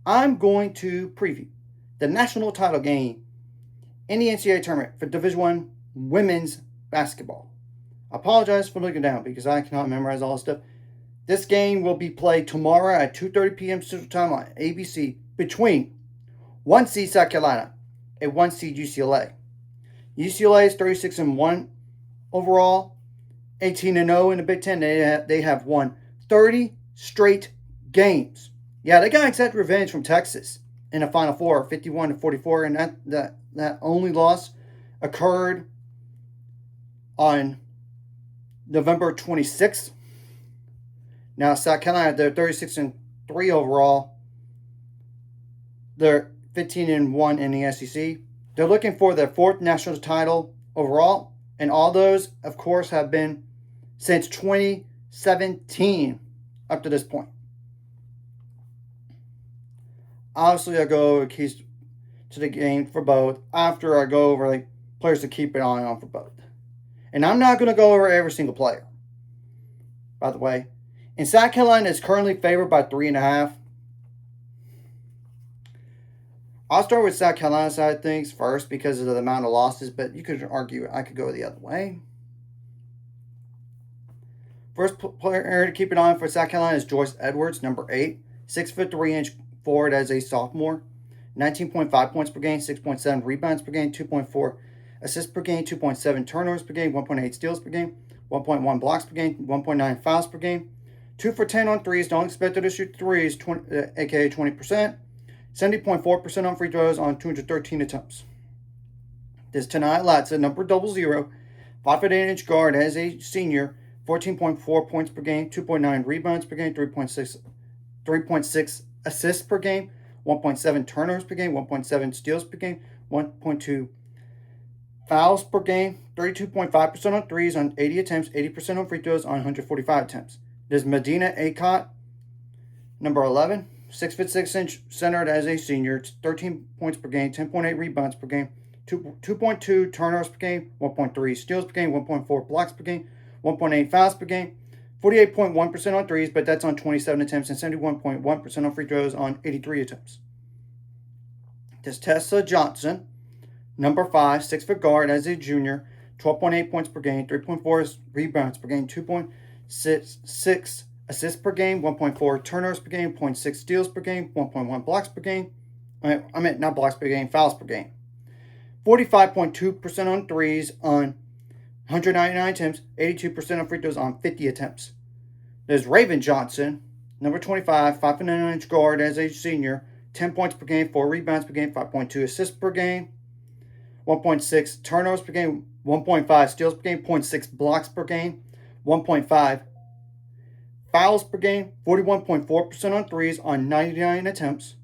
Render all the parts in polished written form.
I'm going to preview the national title game in the NCAA tournament for Division I women's basketball. I apologize for looking down because I cannot memorize all this stuff. This game will be played tomorrow at 2:30 p.m. Central Time on ABC between 1 seed South Carolina and 1 seed UCLA. UCLA is 36-1 overall, 18-0 in the Big Ten. They have won 30 straight games. Yeah, they got exact revenge from Texas in the Final Four, 51-44, and that only loss occurred on November 26th. Now, South Carolina, they're 36-3 overall. They're 15-1 in the SEC. They're looking for their fourth national title overall, and all those, of course, have been since 2017 up to this point. Obviously, I go over keys to the game for both after I go over players to keep an eye on for both. And I'm not going to go over every single player, by the way. And South Carolina is currently favored by 3.5. I'll start with South Carolina side of things first because of the amount of losses, but you could argue I could go the other way. First player to keep an eye on for South Carolina is Joyce Edwards, number 8, 6'3" forward as a sophomore, 19.5 points per game, 6.7 rebounds per game, 2.4 assists per game, 2.7 turnovers per game, 1.8 steals per game, 1.1 blocks per game, 1.9 fouls per game, 2 for 10 on threes. Don't expect her to shoot threes, aka 20%. 70.4% on free throws on 213 attempts. This Tanai Latza, number 00, 5'8" guard as a senior, 14.4 points per game, 2.9 rebounds per game, 3.6 assists per game, 1.7 turnovers per game, 1.7 steals per game, 1.2 fouls per game, 32.5% on threes on 80 attempts, 80% on free throws on 145 attempts. There's Medina Acott, number 11, 6'6" centered as a senior, 13 points per game, 10.8 rebounds per game, 2.2 turnovers per game, 1.3 steals per game, 1.4 blocks per game, 1.8 fouls per game, 48.1% on threes, but that's on 27 attempts, and 71.1% on free throws on 83 attempts. There's Tessa Johnson, number 5, 6-foot guard as a junior, 12.8 points per game, 3.4 rebounds per game, 2.6 assists per game, 1.4 turnovers per game, 0.6 steals per game, 1.1 blocks per game. Not blocks per game, fouls per game. 45.2% on threes on 199 attempts, 82% on free throws on 50 attempts. There's Raven Johnson, number 25, 5'9" guard as a senior, 10 points per game, 4 rebounds per game, 5.2 assists per game, 1.6 turnovers per game, 1.5 steals per game, 0.6 blocks per game, 1.5 fouls per game, 41.4% on threes on 99 attempts,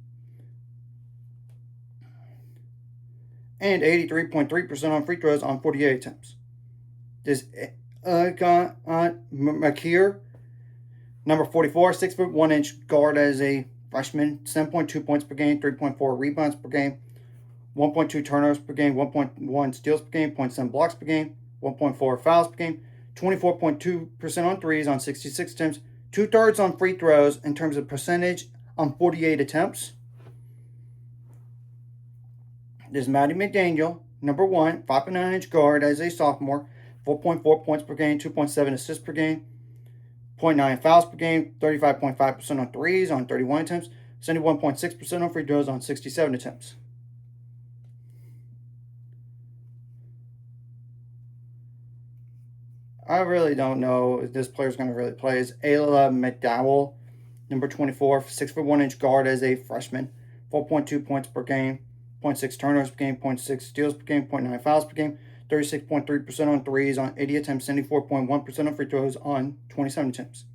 and 83.3% on free throws on 48 attempts. There's Makir, number 44, 6'1" guard as a freshman, 7.2 points per game, 3.4 rebounds per game, 1.2 turnovers per game, 1.1 steals per game, 0.7 blocks per game, 1.4 fouls per game, 24.2% on threes on 66 attempts, 2/3 on free throws in terms of percentage on 48 attempts. There's Maddie McDaniel, number 1, 5'9" guard as a sophomore, 4.4 points per game, 2.7 assists per game, 0.9 fouls per game, 35.5% on threes on 31 attempts, 71.6% on free throws on 67 attempts. I really don't know if this player's going to really play. It's Ayla McDowell, number 24, 6'1" guard as a freshman, 4.2 points per game, 0.6 turnovers per game, 0.6 steals per game, 0.9 fouls per game, 36.3% on threes on 80 attempts, 74.1% on free throws on 27 attempts.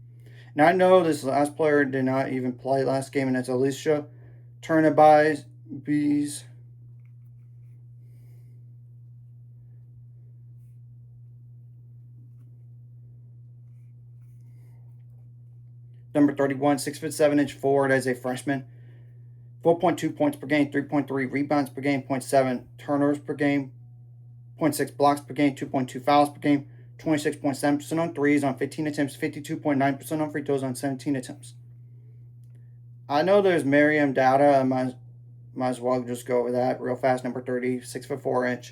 Now, I know this last player did not even play last game, and that's Alicia Turnaby's. Number 31, 6'7" forward as a freshman, 4.2 points per game, 3.3 rebounds per game, 0.7 turnovers per game, 0.6 blocks per game, 2.2 fouls per game, 26.7% on threes on 15 attempts, 52.9% on free throws on 17 attempts. I know there's Miriam Dowda. I might as well just go over that real fast. Number 30, 6'4"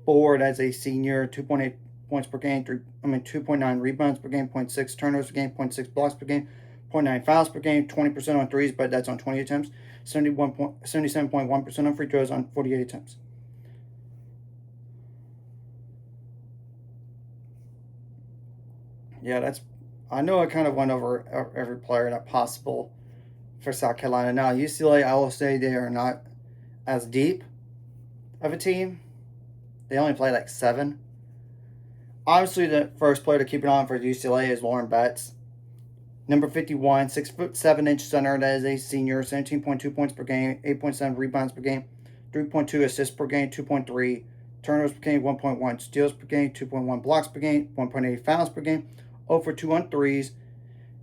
forward as a senior, 2.8 points per game, 2.9 rebounds per game, zero point 0.6 turnovers per game, 0.6 blocks per game, 0.9 fouls per game, 20% on threes, but that's on 20 attempts, 77.1% on free throws on 48 attempts. Yeah, I know I kind of went over every player that possible for South Carolina. Now, UCLA, I will say they are not as deep of a team. They only play like 7. Obviously, the first player to keep an eye on for UCLA is Lauren Betts. Number 51, 6'7" center that is a senior, 17.2 points per game, 8.7 rebounds per game, 3.2 assists per game, 2.3 turnovers per game, 1.1 steals per game, 2.1 blocks per game, 1.8 fouls per game, 0 for 2 on threes,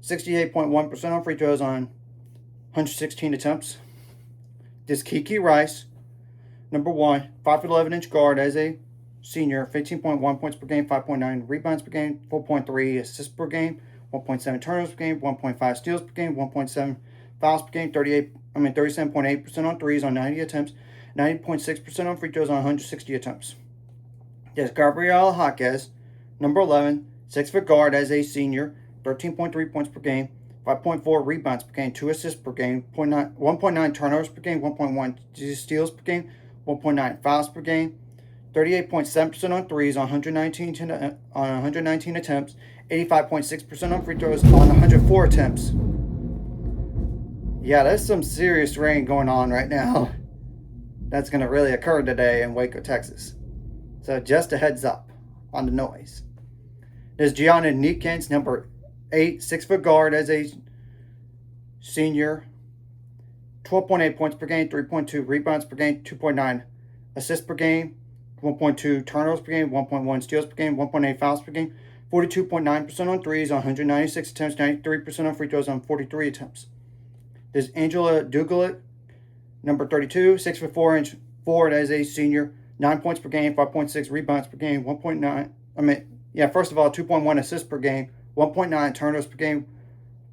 68.1% on free throws on 116 attempts. This Kiki Rice, number 1, 5'11" guard as a senior, 15.1 points per game, 5.9 rebounds per game, 4.3 assists per game, 1.7 turnovers per game, 1.5 steals per game, 1.7 fouls per game, 37.8% on threes on 90 attempts, 90.6% on free throws on 160 attempts. There's Gabriela Jaquez, number 11, 6-foot guard as a senior, 13.3 points per game, 5.4 rebounds per game, 2 assists per game, 1.9 turnovers per game, 1.1 steals per game, 1.9 fouls per game, 38.7% on threes on 119 attempts, 85.6% on free throws on 104 attempts. Yeah, there's some serious rain going on right now. That's going to really occur today in Waco, Texas. So just a heads up on the noise. There's Gianna Neekins, number 8, 6-foot guard as a senior, 12.8 points per game, 3.2 rebounds per game, 2.9 assists per game, 1.2 turnovers per game, 1.1 steals per game, 1.8 fouls per game, 42.9% on threes on 196 attempts, 93% on free throws on 43 attempts. There's Angela Dugalit, number 32, 6'4" forward as a senior, 9 points per game, 5.6 rebounds per game, first of all, 2.1 assists per game, 1.9 turnovers per game,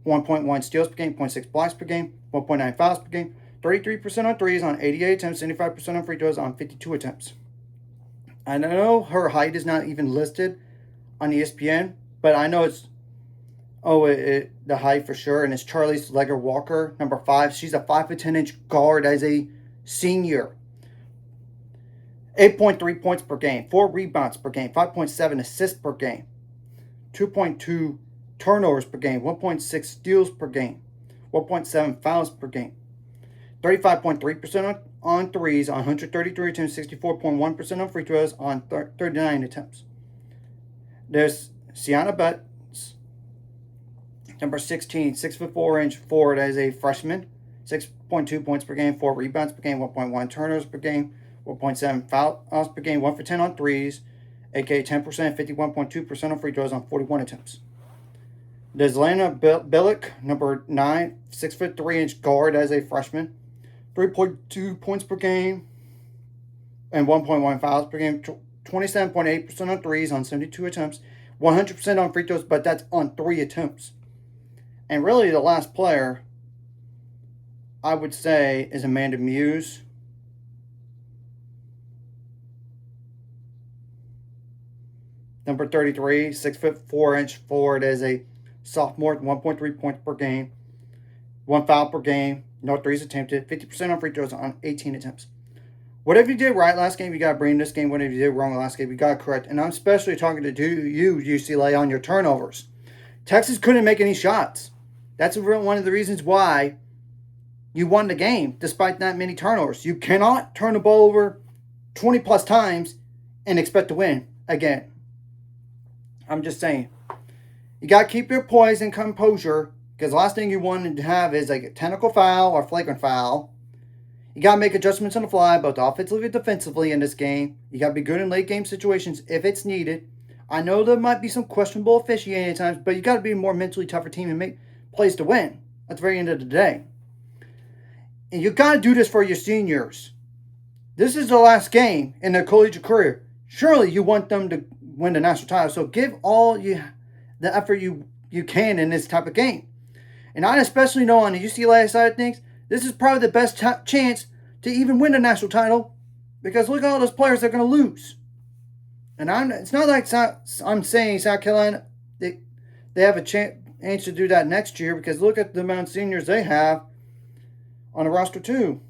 1.1 steals per game, 0.6 blocks per game, 1.9 fouls per game, 33% on threes on 88 attempts, 75% on free throws on 52 attempts. I know her height is not even listed on ESPN, but I know it's the height for sure, and it's Charlize Legger Walker, number 5. She's a 5'10" guard as a senior. 8.3 points per game, 4 rebounds per game, 5.7 assists per game, 2.2 turnovers per game, 1.6 steals per game, 1.7 fouls per game, 35.3% on threes on 133 attempts, 64.1% on free throws on 39 attempts. There's Sienna Betts, number 16, 6'4" forward as a freshman, 6.2 points per game, 4 rebounds per game, 1.1 turnovers per game, 1.7 fouls per game, 1 for 10 on threes, aka 10%, 51.2% on free throws on 41 attempts. There's Lana Billick, number 9, 6'3" guard as a freshman, 3.2 points per game and 1.1 fouls per game, 27.8% on threes on 72 attempts, 100% on free throws, but that's on 3 attempts. And really the last player I would say is Amanda Muse. Number 33, 6'4" forward as a sophomore, 1.3 points per game, 1 foul per game, no threes attempted, 50% on free throws on 18 attempts. Whatever you did right last game, you got to bring this game. Whatever you did wrong last game, you got to correct. And I'm especially talking to you, UCLA, on your turnovers. Texas couldn't make any shots. That's one of the reasons why you won the game, despite not many turnovers. You cannot turn the ball over 20-plus times and expect to win again. I'm just saying. You got to keep your poise and composure, because the last thing you want to have is like a technical foul or flagrant foul. You got to make adjustments on the fly, both offensively and defensively in this game. You got to be good in late game situations if it's needed. I know there might be some questionable officiating at times, but you got to be a more mentally tougher team and make plays to win at the very end of the day. And you got to do this for your seniors. This is the last game in their collegiate career. Surely you want them to win the national title, so give all the effort you can in this type of game. And I especially know on the UCLA side of things, this is probably the best chance to even win a national title because look at all those players they're going to lose. And it's not like I'm saying South Carolina, they have a chance to do that next year because look at the amount of seniors they have on the roster too.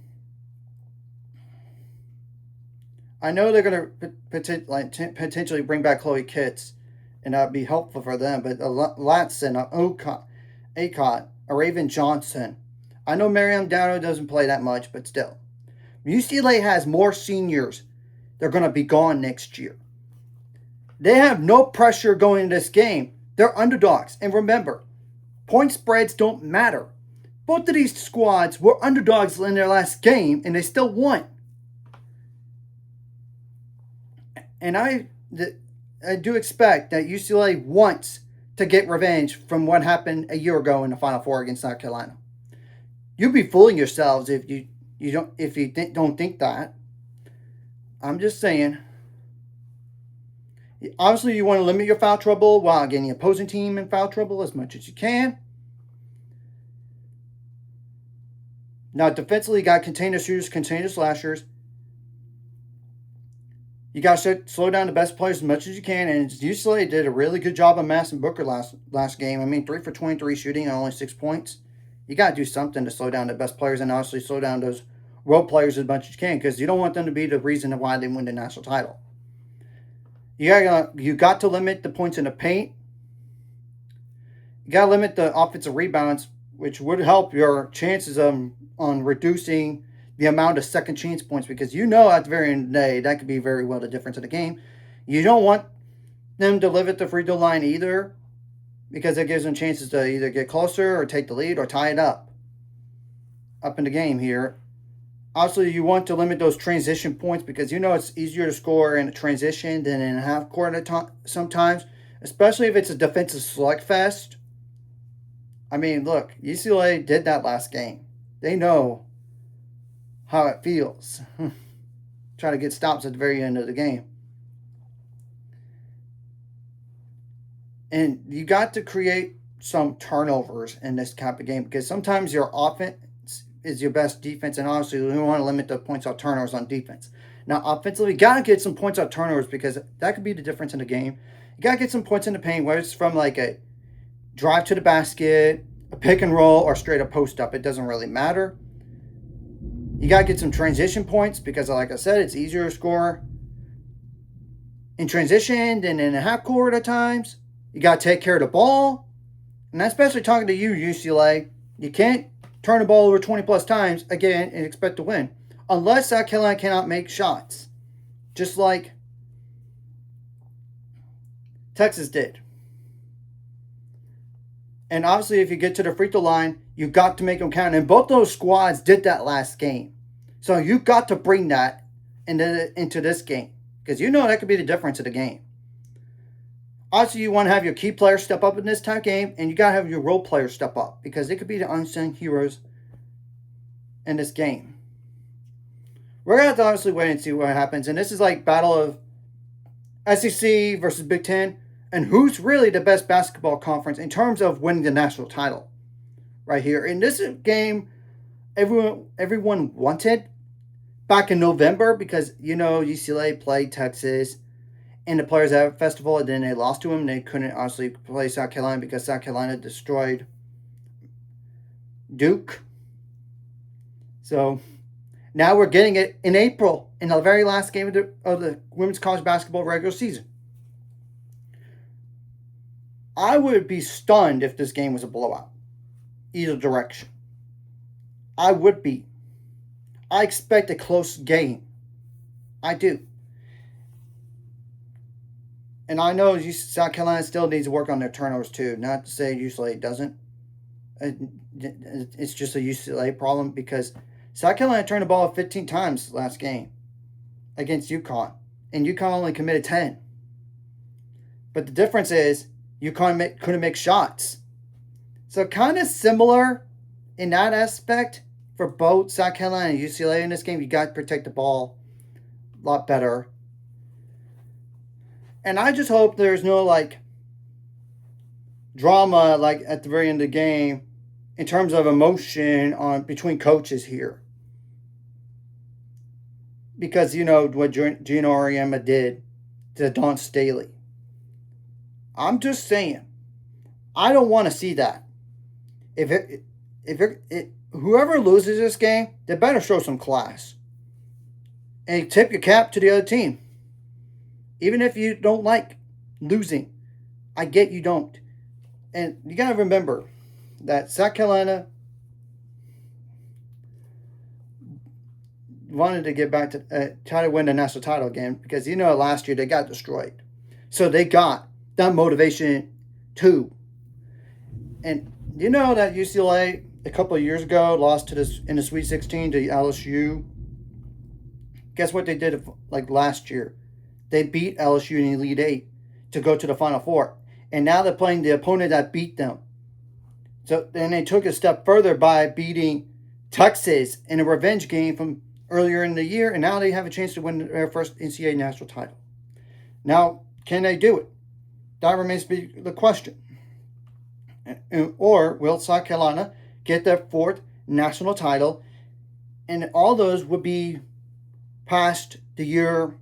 I know they're going to potentially bring back Chloe Kitts, and that would be helpful for them. But Latson, Acott, or even Johnson. I know Miriam Downer doesn't play that much, but still. UCLA has more seniors. They're going to be gone next year. They have no pressure going into this game. They're underdogs. And remember, point spreads don't matter. Both of these squads were underdogs in their last game, and they still won. And I do expect that UCLA wants to get revenge from what happened a year ago in the Final Four against South Carolina. You'd be fooling yourselves if you don't think that. I'm just saying. Obviously, you want to limit your foul trouble while getting the opposing team in foul trouble as much as you can. Now, defensively, you got to contain the shooters, contain the slashers. You got to slow down the best players as much as you can. And UCLA did a really good job on Madison Booker last game. I mean, 3 for 23 shooting and only 6 points. You got to do something to slow down the best players and obviously slow down those role players as much as you can because you don't want them to be the reason why they win the national title. You got to limit the points in the paint. You got to limit the offensive rebounds, which would help your chances on reducing the amount of second chance points because you know at the very end of the day that could be very well the difference in the game. You don't want them to live at the free throw line either because it gives them chances to either get closer or take the lead or tie it up in the game here. Also, you want to limit those transition points because you know it's easier to score in a transition than in a half court sometimes, especially if it's a defensive slugfest. I mean, look, UCLA did that last game. They know how it feels. Try to get stops at the very end of the game. And you got to create some turnovers in this type of game because sometimes your offense is your best defense, and obviously we want to limit the points off turnovers on defense. Now, offensively, you got to get some points off turnovers because that could be the difference in the game. You got to get some points in the paint, whether it's from like a drive to the basket, a pick and roll, or straight up post up. It doesn't really matter. You got to get some transition points because, like I said, it's easier to score in transition than in a half court at times. You got to take care of the ball. And especially talking to you, UCLA, you can't turn the ball over 20-plus times, again, and expect to win. Unless South Carolina cannot make shots. Just like Texas did. And obviously, if you get to the free throw line, you got to make them count. And both those squads did that last game. So you got to bring that into this game. Because you know that could be the difference of the game. Also, you want to have your key players step up in this type of game, and you got to have your role players step up because they could be the unsung heroes in this game. We're going to have to honestly wait and see what happens. And this is like battle of SEC versus Big Ten, and who's really the best basketball conference in terms of winning the national title right here. And this is a game everyone wanted back in November because, you know, UCLA played Texas in the Players Out Festival, and then they lost to them. They couldn't obviously play South Carolina because South Carolina destroyed Duke. So now we're getting it in April in the very last game of the women's college basketball regular season. I would be stunned if this game was a blowout, either direction. I would be. I expect a close game. I do. And I know South Carolina still needs to work on their turnovers too. Not to say UCLA doesn't. It's just a UCLA problem because South Carolina turned the ball 15 times last game against UConn. And UConn only committed 10. But the difference is UConn couldn't make shots. So kind of similar in that aspect for both South Carolina and UCLA in this game. You got to protect the ball a lot better. And I just hope there's no, drama, at the very end of the game in terms of emotion on between coaches here. Because you know what Gino Auriemma did to Don Staley. I'm just saying, I don't want to see that. If whoever loses this game, they better show some class and tip your cap to the other team. Even if you don't like losing, I get you don't. And you gotta remember that South Carolina wanted to get back to try to win the national title again because you know last year they got destroyed, so they got that motivation too. And you know that UCLA a couple of years ago lost to this in the Sweet 16 to LSU. Guess what they did like last year? They beat LSU in the Elite Eight to go to the Final Four, and now they're playing the opponent that beat them. So then they took a step further by beating Texas in a revenge game from earlier in the year, and now they have a chance to win their first NCAA national title. Now, can they do it? That remains to be the question. Or will South Carolina get their fourth national title? And all those would be past the year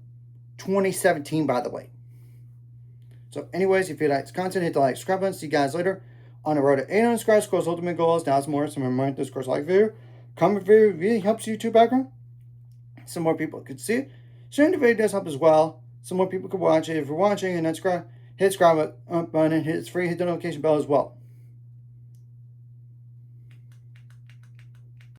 2017, by the way. So, anyways, if you like this content, hit the like, subscribe button. See you guys later. On the road to 800 subscribers, scores ultimate goals. Now it's more. Some remind this course like video. Comment video really helps YouTube background. Some more people could see it. Sharing the video does help as well. Some more people could watch it. If you're watching and not subscribe, hit subscribe button. It's free. Hit the notification bell as well.